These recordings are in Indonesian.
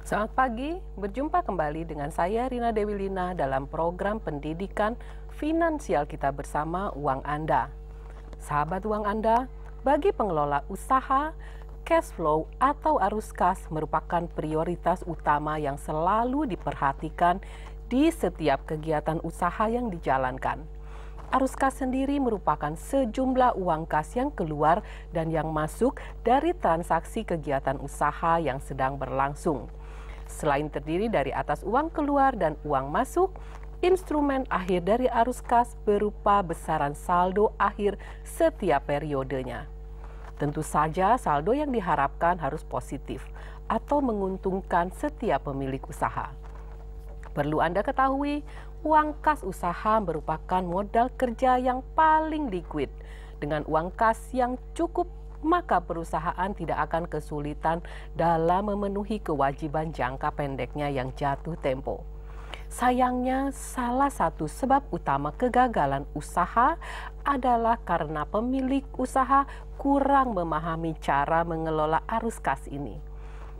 Selamat pagi, berjumpa kembali dengan saya Rina Dewi Lina dalam program pendidikan finansial kita bersama Uang Anda. Sahabat Uang Anda, bagi pengelola usaha, cash flow atau arus kas merupakan prioritas utama yang selalu diperhatikan di setiap kegiatan usaha yang dijalankan. Arus kas sendiri merupakan sejumlah uang kas yang keluar dan yang masuk dari transaksi kegiatan usaha yang sedang berlangsung. Selain terdiri dari atas uang keluar dan uang masuk, instrumen akhir dari arus kas berupa besaran saldo akhir setiap periodenya. Tentu saja saldo yang diharapkan harus positif atau menguntungkan setiap pemilik usaha. Perlu Anda ketahui, uang kas usaha merupakan modal kerja yang paling liquid. Dengan uang kas yang cukup, maka perusahaan tidak akan kesulitan dalam memenuhi kewajiban jangka pendeknya yang jatuh tempo. Sayangnya, salah satu sebab utama kegagalan usaha adalah karena pemilik usaha kurang memahami cara mengelola arus kas ini.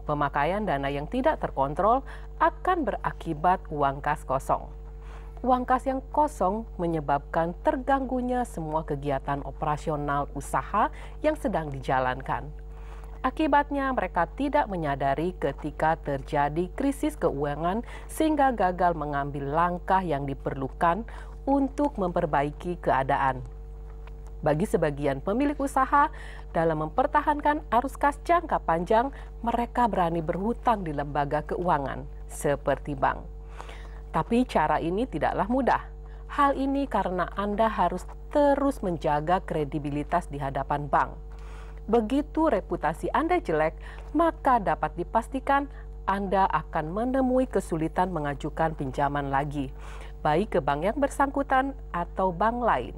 Pemakaian dana yang tidak terkontrol akan berakibat uang kas kosong. Uang kas yang kosong menyebabkan terganggunya semua kegiatan operasional usaha yang sedang dijalankan. Akibatnya mereka tidak menyadari ketika terjadi krisis keuangan sehingga gagal mengambil langkah yang diperlukan untuk memperbaiki keadaan. Bagi sebagian pemilik usaha, dalam mempertahankan arus kas jangka panjang, mereka berani berhutang di lembaga keuangan seperti bank. Tapi cara ini tidaklah mudah. Hal ini karena Anda harus terus menjaga kredibilitas di hadapan bank. Begitu reputasi Anda jelek, maka dapat dipastikan Anda akan menemui kesulitan mengajukan pinjaman lagi, baik ke bank yang bersangkutan atau bank lain.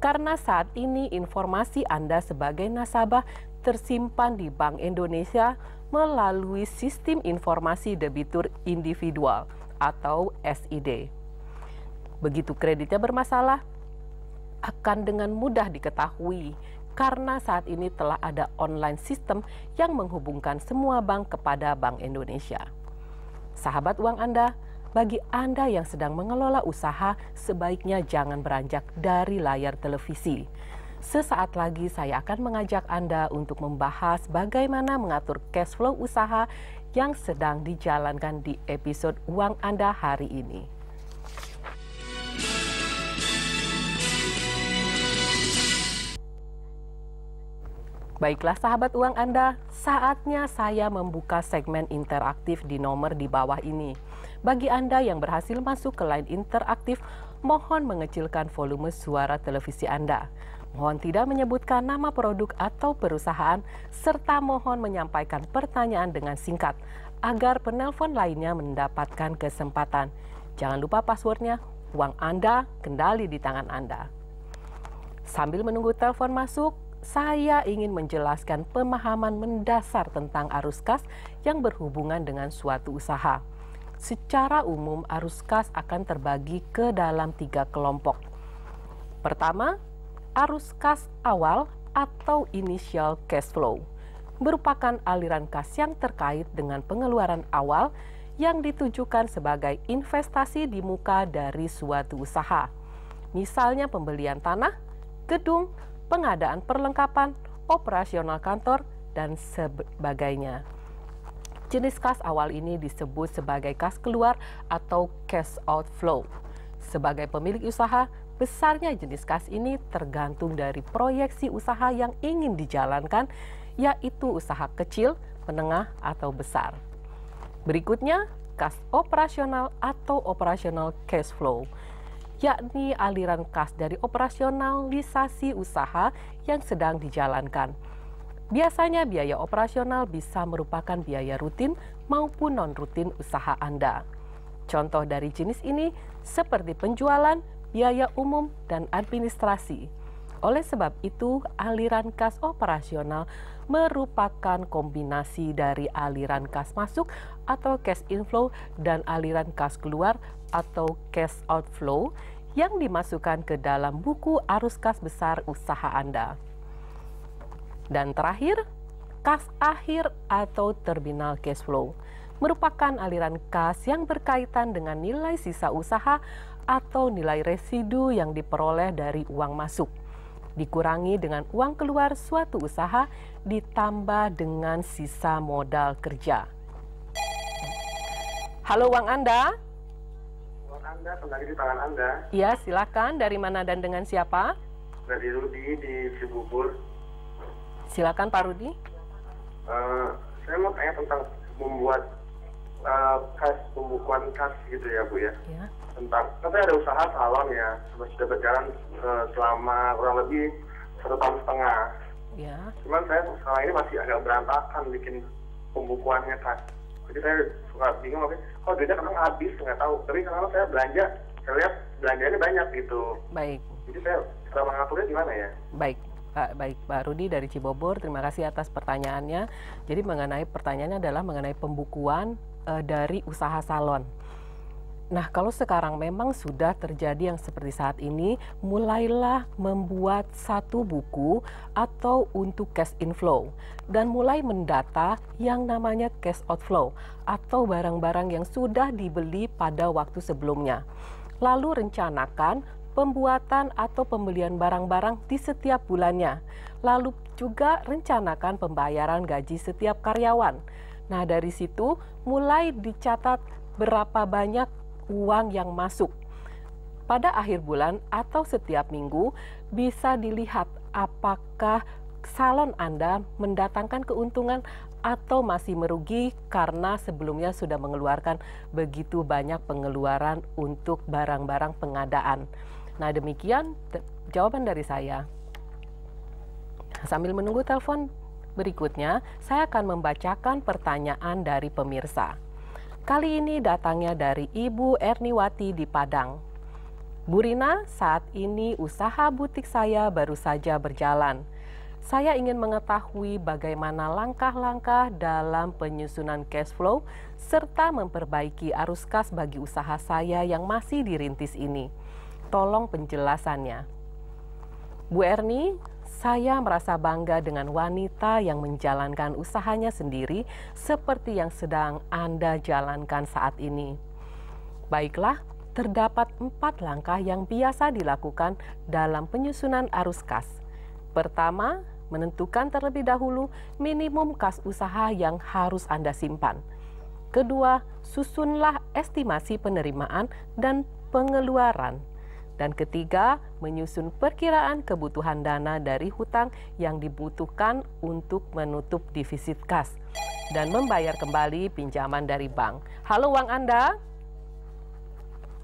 Karena saat ini informasi Anda sebagai nasabah tersimpan di Bank Indonesia melalui Sistem Informasi Debitur Individual atau SID. Begitu kreditnya bermasalah, akan dengan mudah diketahui karena saat ini telah ada online system yang menghubungkan semua bank kepada Bank Indonesia. Sahabat uang Anda, bagi Anda yang sedang mengelola usaha, sebaiknya jangan beranjak dari layar televisi. Sesaat lagi saya akan mengajak Anda untuk membahas bagaimana mengatur cash flow usaha yang sedang dijalankan di episode Uang Anda hari ini. Baiklah sahabat uang Anda, saatnya saya membuka segmen interaktif di nomor di bawah ini. Bagi Anda yang berhasil masuk ke line interaktif, mohon mengecilkan volume suara televisi Anda. Mohon tidak menyebutkan nama produk atau perusahaan, serta mohon menyampaikan pertanyaan dengan singkat, agar penelpon lainnya mendapatkan kesempatan. Jangan lupa passwordnya, uang Anda, kendali di tangan Anda. Sambil menunggu telepon masuk, saya ingin menjelaskan pemahaman mendasar tentang arus kas yang berhubungan dengan suatu usaha. Secara umum, arus kas akan terbagi ke dalam 3 kelompok. Pertama, arus kas awal atau initial cash flow merupakan aliran kas yang terkait dengan pengeluaran awal yang ditujukan sebagai investasi di muka dari suatu usaha. Misalnya pembelian tanah, gedung, pengadaan perlengkapan, operasional kantor, dan sebagainya. Jenis kas awal ini disebut sebagai kas keluar atau cash outflow. Sebagai pemilik usaha, besarnya jenis kas ini tergantung dari proyeksi usaha yang ingin dijalankan, yaitu usaha kecil, menengah, atau besar. Berikutnya, kas operasional atau operational cash flow, yakni aliran kas dari operasionalisasi usaha yang sedang dijalankan. Biasanya biaya operasional bisa merupakan biaya rutin maupun non-rutin usaha Anda. Contoh dari jenis ini seperti penjualan, biaya umum, dan administrasi. Oleh sebab itu, aliran kas operasional merupakan kombinasi dari aliran kas masuk atau cash inflow dan aliran kas keluar atau cash outflow yang dimasukkan ke dalam buku arus kas besar usaha Anda. Dan terakhir, kas akhir atau terminal cash flow merupakan aliran kas yang berkaitan dengan nilai sisa usaha atau nilai residu yang diperoleh dari uang masuk, dikurangi dengan uang keluar suatu usaha ditambah dengan sisa modal kerja. Halo Uang Anda. Uang Anda kembali di tangan Anda. Ya, silakan. Dari mana dan dengan siapa? Dari Rudi di Cibubur. Silakan Pak Rudi. Saya mau tanya tentang membuat pembukuan kas gitu ya Bu ya. Ya. Tentang, katanya ada usaha salon ya, sudah berjalan selama kurang lebih 1,5 tahun. Ya. Cuman saya sekarang ini masih agak berantakan bikin pembukuannya kas. Jadi saya suka bingung, kok duitnya kadang habis, nggak tahu. Tapi karena saya belanja, saya lihat belanjanya banyak gitu. Baik. Jadi saya cara mengaturnya gimana ya? Baik. Pak Rudi dari Cibubur, terima kasih atas pertanyaannya. Jadi pertanyaannya adalah mengenai pembukuan dari usaha salon. Nah, kalau sekarang memang sudah terjadi yang seperti saat ini, mulailah membuat satu buku atau untuk cash inflow dan mulai mendata yang namanya cash outflow atau barang-barang yang sudah dibeli pada waktu sebelumnya. Lalu rencanakan pembuatan atau pembelian barang-barang di setiap bulannya. Lalu juga rencanakan pembayaran gaji setiap karyawan. Nah, dari situ mulai dicatat berapa banyak uang yang masuk. Pada akhir bulan atau setiap minggu bisa dilihat apakah salon Anda mendatangkan keuntungan atau masih merugi karena sebelumnya sudah mengeluarkan begitu banyak pengeluaran untuk barang-barang pengadaan. Nah, demikian jawaban dari saya. Sambil menunggu telepon berikutnya, saya akan membacakan pertanyaan dari pemirsa. Kali ini datangnya dari Ibu Erniwati di Padang. Bu Rina, saat ini usaha butik saya baru saja berjalan. Saya ingin mengetahui bagaimana langkah-langkah dalam penyusunan cash flow serta memperbaiki arus kas bagi usaha saya yang masih dirintis ini. Tolong penjelasannya. Bu Erni, saya merasa bangga dengan wanita yang menjalankan usahanya sendiri seperti yang sedang Anda jalankan saat ini. Baiklah, terdapat 4 langkah yang biasa dilakukan dalam penyusunan arus kas. Pertama, menentukan terlebih dahulu minimum kas usaha yang harus Anda simpan. Kedua, susunlah estimasi penerimaan dan pengeluaran. Dan ketiga, menyusun perkiraan kebutuhan dana dari hutang yang dibutuhkan untuk menutup defisit kas dan membayar kembali pinjaman dari bank. Halo Uang Anda.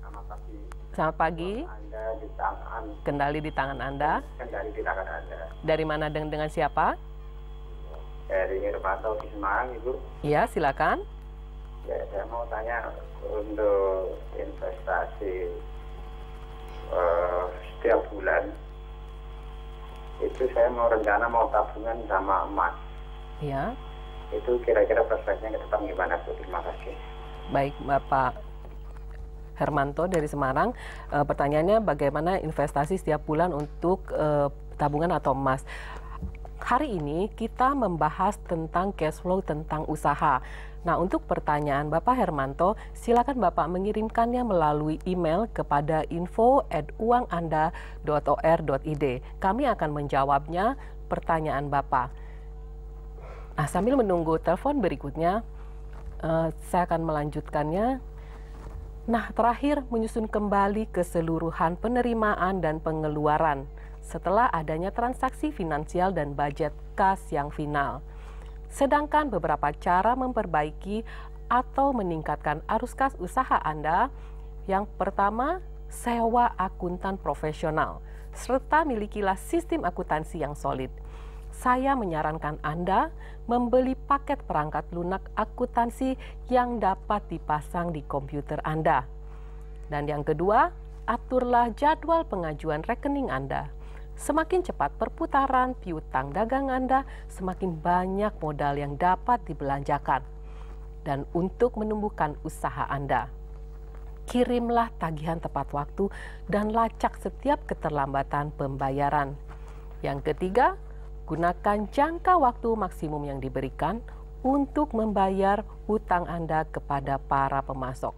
Selamat pagi. Selamat pagi. Anda di tangan. Kendali di tangan Anda. Kendali di tangan Anda. Dari mana dan dengan siapa? Dari Hermanto di Semarang, Ibu. Iya, silakan. Ya, saya mau tanya untuk investasi setiap bulan itu saya mau rencana mau tabungan sama emas. Iya. Itu kira-kira prospeknya ke depan gimana Bu? Terima kasih. Baik, Bapak Hermanto dari Semarang. Pertanyaannya bagaimana investasi setiap bulan untuk tabungan atau emas. Hari ini kita membahas tentang cash flow tentang usaha. Nah, untuk pertanyaan Bapak Hermanto, silakan Bapak mengirimkannya melalui email kepada info@uanganda.or.id. Kami akan menjawabnya pertanyaan Bapak. Nah, sambil menunggu telepon berikutnya, saya akan melanjutkannya. Nah, terakhir menyusun kembali keseluruhan penerimaan dan pengeluaran setelah adanya transaksi finansial dan budget kas yang final. Sedangkan beberapa cara memperbaiki atau meningkatkan arus kas usaha Anda. Yang pertama, sewa akuntan profesional, serta milikilah sistem akuntansi yang solid. Saya menyarankan Anda membeli paket perangkat lunak akuntansi yang dapat dipasang di komputer Anda. Dan yang kedua, aturlah jadwal pengajuan rekening Anda. Semakin cepat perputaran piutang dagang Anda, semakin banyak modal yang dapat dibelanjakan. Dan untuk menumbuhkan usaha Anda, kirimlah tagihan tepat waktu dan lacak setiap keterlambatan pembayaran. Yang ketiga, gunakan jangka waktu maksimum yang diberikan untuk membayar hutang Anda kepada para pemasok.